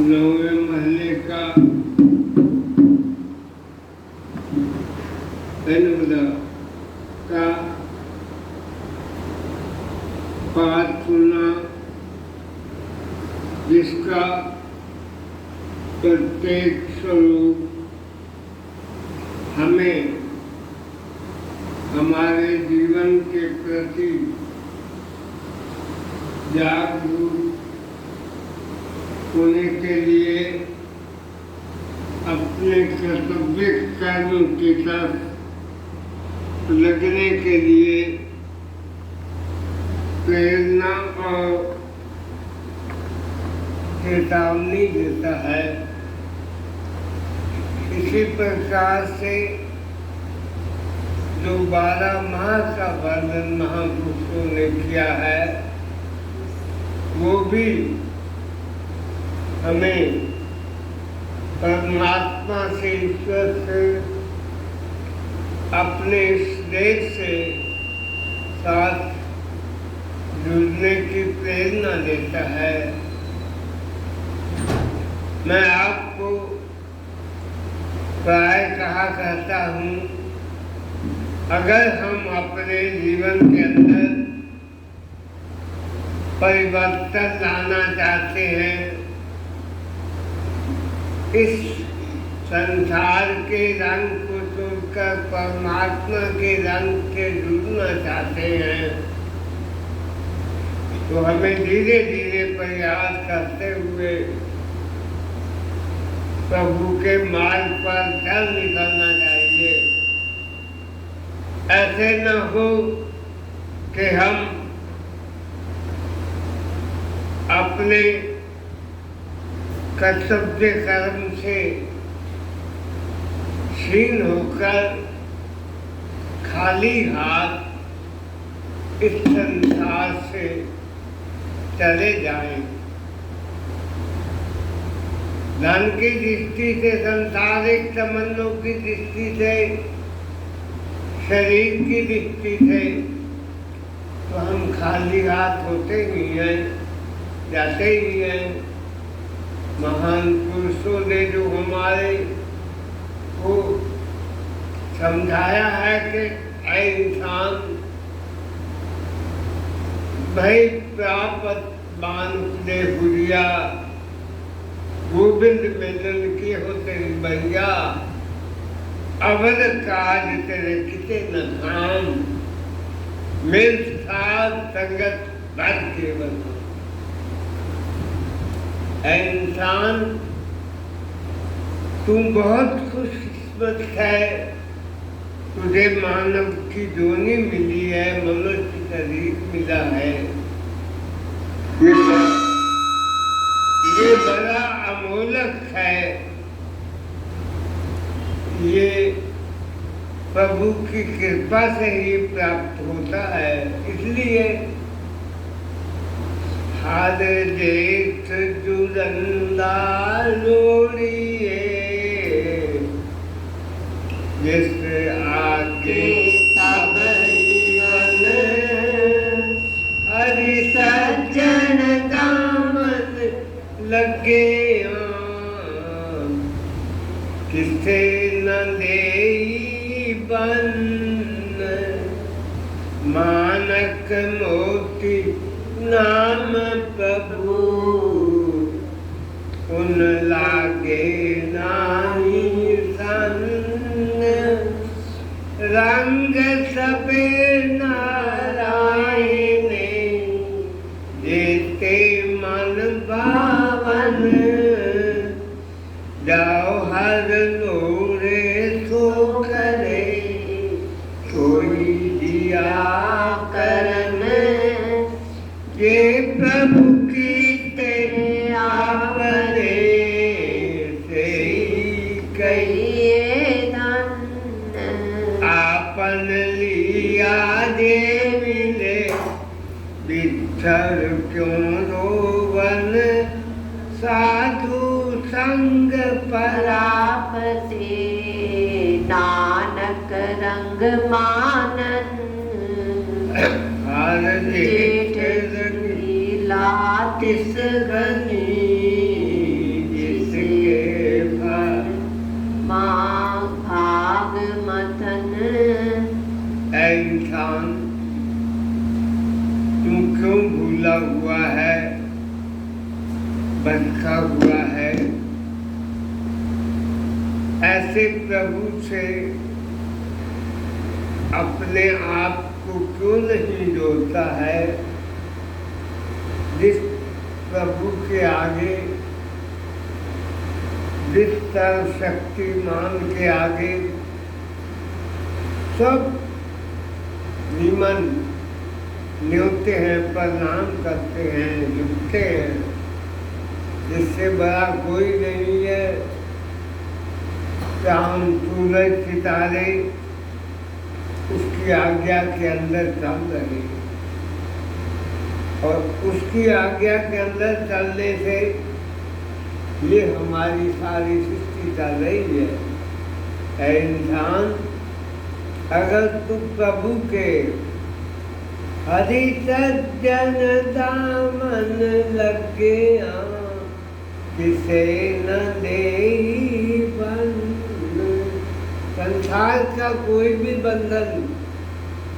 9वें महले का पाठ सुना, जिसका प्रत्येक स्वरूप हमें हमारे जीवन के प्रति जागरूक होने के लिए अपने कर्तव्य कर्म की तरफ लगने के लिए प्रेरणा और चेतावनी देता है। इसी प्रकार से जो 12 माह का वर्णन महापुरुषों ने किया है, वो भी हमें परमात्मा से, ईश्वर से, अपने इस देश से साथ जुड़ने की प्रेरणा देता है। मैं आपको प्राय कहा करता हूँ, अगर हम अपने जीवन के अंदर परिवर्तन लाना चाहते हैं, इस संसार के रंग को छोड़कर परमात्मा के रंग से जुड़ना चाहते हैं, तो हमें धीरे धीरे प्रयास करते हुए प्रभु के मार्ग पर चल निकलना चाहिए। ऐसे न हो कि हम अपने कर्तव्य कर्म से क्षीण होकर खाली हाथ इस संसार से चले जाएं। धन की दृष्टि से, संसारिक संबंधों की दृष्टि से, शरीर की दृष्टि से तो हम खाली हाथ होते ही हैं, जाते ही हैं। महान पुरुषों ने जो हमारे को समझाया है कि ऐ इंसान, भय प्राप्त बांधे हुरिया, गोविंद मिलन के होते भैया, अवध काज तेरे किते न काम, मिल साथ संगत भर केवल। ऐ इंसान, तुम बहुत खुशकिस्मत है, तुझे मानव की जोनी मिली है, मनुष्य शरीर मिला है। ये बड़ा अमोलक है। ये प्रभु की कृपा से ही प्राप्त होता है। इसलिए हर जेठ जुरंदा लोड़िए, जिस आगे सब जीवन, हरि सज्जन दामन लगे, किसे न देई बन, मानक मोती नाम प्रभु, उन लागे नाही सन, रंग सबे नारायण, जेते मन भावन, जाओ हर लोरे सो करे, कोई दिया करन, ये प्रभु की ते आपने से कहिए धन, आपन लिया दे मिले, बिछड़ क्यों रोवन, साधु संग परापसे, नानक रंग मानन, हर जेठ लीला तिस घनी, हुआ है, बंधा हुआ है, ऐसे प्रभु से अपने आप को क्यों नहीं जोड़ता है, जिस प्रभु के आगे, जिस सर्वशक्तिमान के आगे सब निमन न्योते हैं, प्रणाम करते हैं, झुकते हैं, जिससे बड़ा कोई नहीं है। चांद सूरज सितारे उसकी आज्ञा के अंदर चल रहे हैं, और उसकी आज्ञा के अंदर चलने से ये हमारी सारी सृष्टि चल रही है। इंसान, अगर तू प्रभु के हरि सज्जन दामन लगे, किसे न देही बंधन। संसार का कोई भी बंधन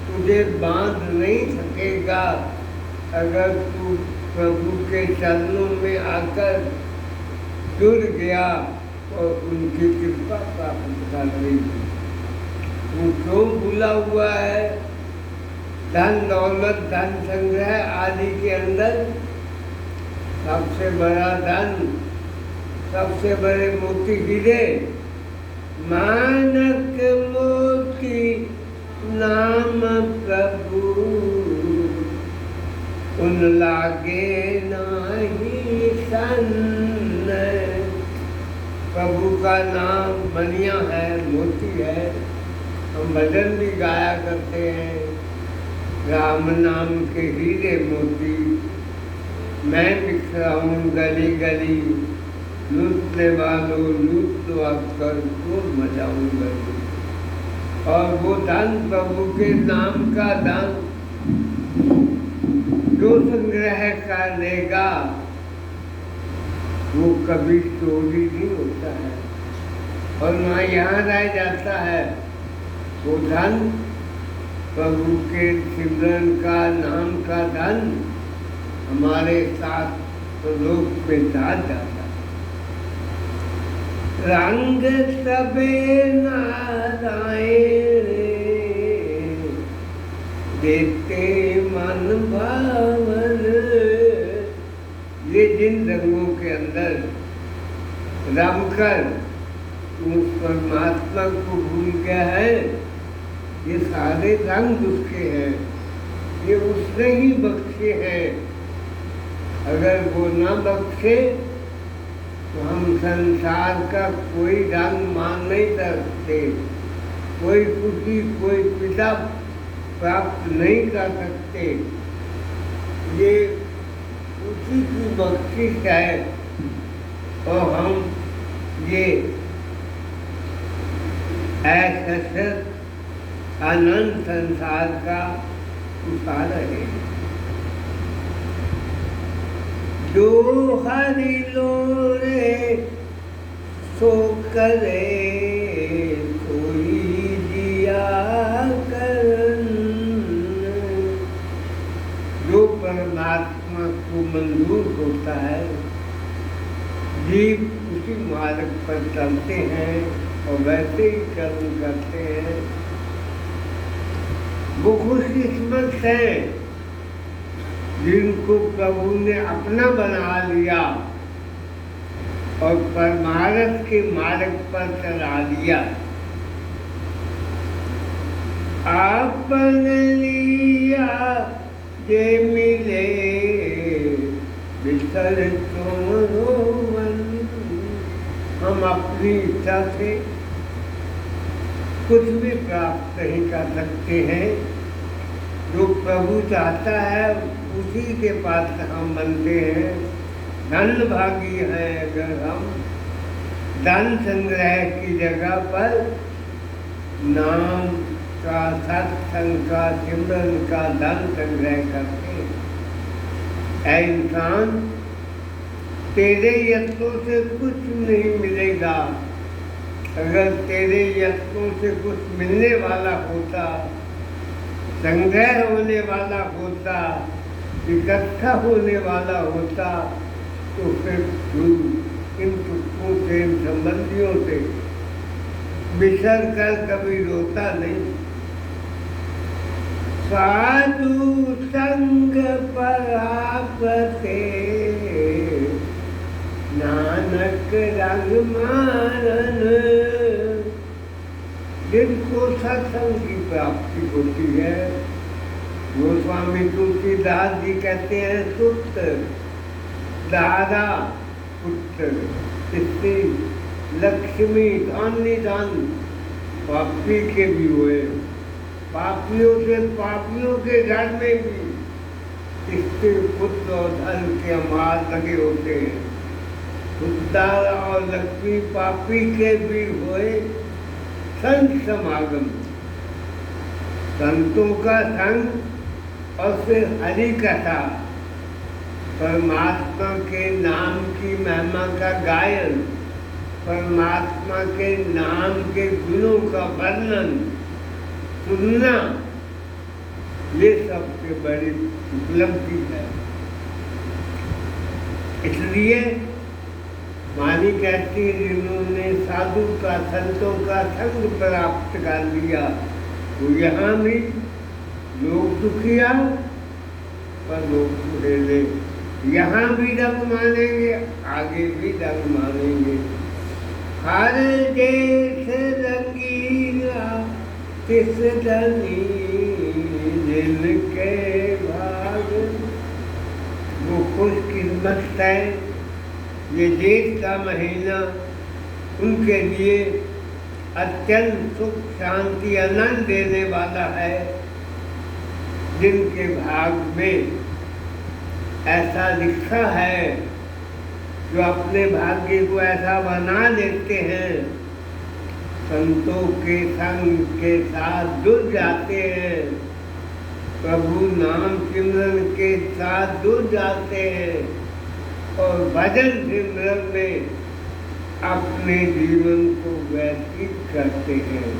तुझे बांध नहीं सकेगा, अगर तू प्रभु के चरणों में आकर जुड़ गया और उनकी कृपा प्राप्त कर रही। तू क्यों भूला हुआ है धन दौलत, धन संग्रह आदि के अंदर? सबसे बड़ा धन, सबसे बड़े मोती हीरे, मानक मोती नाम प्रभु, उन लागे नाही सन। प्रभु का नाम बनिया है, मोती है। हम भजन भी गाया करते हैं, राम नाम के हीरे मोती मैं बिखराऊं गली गली, लूटने वालों लूट लो आकर खूब मचाऊं गली। और वो धन प्रभु के नाम का धन जो संग्रह कर लेगा वो कभी चोरी नहीं होता है, और ना यहाँ रह जाता है। वो धन प्रभु के सिमरन का, नाम का धन हमारे साथ लोक में साथ जाता है। रंग सबे नारायण देते मन भावन। ये जिन रंगों के अंदर रमकर उस परमात्मा को भूल गया है, ये सारे रंग उसके हैं, ये उसने ही बख्शे हैं। अगर वो ना बख्शे तो हम संसार का कोई रंग मान नहीं सकते, कोई खुशी, कोई पिता प्राप्त नहीं कर सकते। ये उसी की बख्शिश है, और हम ये ऐसा अनंत संसार का उठा रहे हैं। जो हरि लोरे सो करे, कोई जिया करन। जो परमात्मा को मंजूर होता है, जीव उसी मार्ग पर चलते हैं और वैसे ही कर्म करते हैं। वो खुशकिस्मत है जिनको प्रभु ने अपना बना लिया और परमार्थ के मार्ग पर चला दिया। आपन लिया जे मिले, बिसर तुम रोवन। हम अपनी इच्छा से कुछ भी प्राप्त नहीं कर सकते हैं। जो प्रभु चाहता है उसी के पास हम बनते हैं। धन भागी हैं अगर हम धन संग्रह की जगह पर नाम का, सत्संग का, सिमरन का धन संग्रह करते हैं। ऐ इंसान, तेरे यत्नों से कुछ नहीं मिलेगा। अगर तेरे यत्नों से कुछ मिलने वाला होता, संग्रह होने वाला होता, इकट्ठा होने वाला होता तो फिर इन तुक्कों से, इन संबंधियों से बिछड़ कर कभी रोता नहीं। साधु संग परापते नानक रंग मारन। जिनको सत्संग की प्राप्ति होती है, गोस्वामी तुलसीदास जी कहते हैं सुत्र दादा पुत्र स्त्री लक्ष्मी धन धन पापी के भी हुए, पापियों से पापियों के घर में भी स्त्री पुत्र और धन के अमार लगे होते हैं। दादा और लक्ष्मी पापी के भी हुए। संत समागम, संतों का संग और फिर हरि कथा, परमात्मा के नाम की महिमा का गायन, परमात्मा के नाम के गुणों का वर्णन सुनना, ये सबसे बड़ी उपलब्धि है। इसलिए वाणी कहती है जिन्होंने साधु का संतों का संग प्राप्त कर लिया, तो यहाँ भी लोग दुखिया पर लोग सुहेले, यहाँ भी रंग मानेंगे, आगे भी रंग मानेंगे। हर देश रंगीला तिस धनी जिनके भाग। वो खुशकिस्मत है, ये जेठ का महीना उनके लिए अत्यंत सुख शांति आनंद देने वाला है, जिनके भाग में ऐसा लिखा है, जो अपने भाग्य को ऐसा बना लेते हैं, संतों के संग के साथ जुड़ जाते हैं, प्रभु नाम सिमरन के साथ जुड़ जाते हैं और भजन सिमरन में अपने जीवन को व्यतीत करते हैं।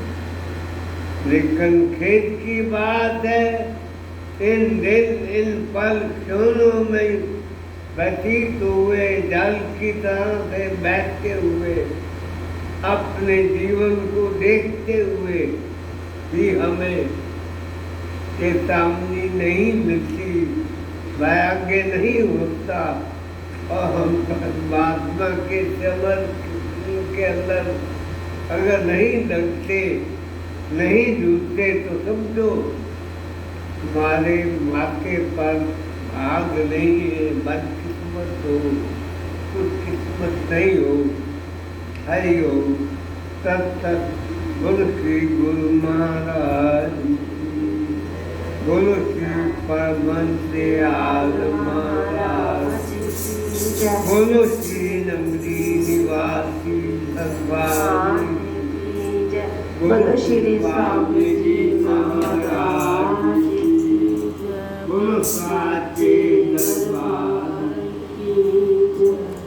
लेकिन खेत की बात है, इन दिन इन पल क्षणों में व्यतीत हुए जल की तरह से बैठते हुए, अपने जीवन को देखते हुए भी हमें चेतावनी नहीं मिलती, वैराग्य नहीं होता और हम परमात्मा के चमन के अंदर अगर नहीं लगते, नहीं जुटते, तो समझो तुम्हारे माथे पर भाग नहीं है, बदकिस्मत हो, कुछ किस्मत नहीं हो। हरि ओम तत्सत। बोलो श्री गुरु महाराज, बोलो श्री परमहंस महाराज, बोलो श्री नगरी निवासी भगवान, बोलो श्री स्वामी जी महाराज, बोलो साचे दरबार।